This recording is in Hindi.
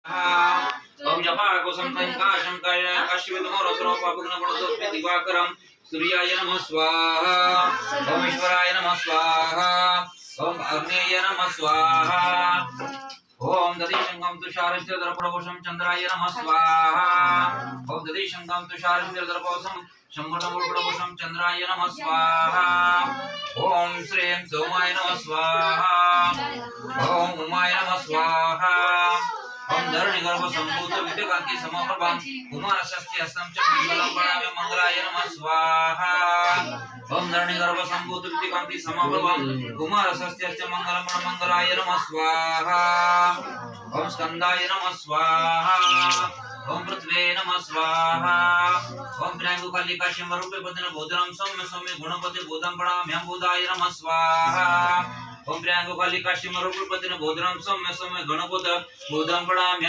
ओम जपाकुसुम संकाशं काश्यपितमोरसरोपापग्नपणसोऽस्मि दिवाकरं सूर्याय नमः स्वाहा ओम ईश्वराय नमः स्वाहा ओम अग्नेय नमः स्वाहा ओम दधिशंकं तुषारञ्चदर्पणवशं चन्द्राय नमः स्वाहा ओम दधिशंकं तुषारञ्चदर्पणवशं शम्भुटमुर्पणवशं चन्द्राय नमः स्वाहा ओम श्रीं सोमाय नमः स्वाहा ओम उमाय नमः स्वाहा ओम धरणी गर्भ संभूत विद्यकांति समप्रभं कुमारस्य हस्तं च मंगलं प्रणम्य मंगलाय नमः स्वाहा ओम धरणी गर्भ संभूत विद्यकांति समप्रभं कुमारस्य च मंगलं मंगलाय नमः स्वाहा ओम स्कंदाय नमः स्वाहा ओम पृथ्वे नमः स्वाहा ओम विनायक कालिका शिवरूपे बदन बोधनं सौम्य सौम्य गुणपति बोधं प्रणम्य बुधाय नमः स्वाहा ओम प्रियांगो कालिका शिवरूपे बदन बोधनं सौम्य सौम्य गणपति बोधं प्रणम्य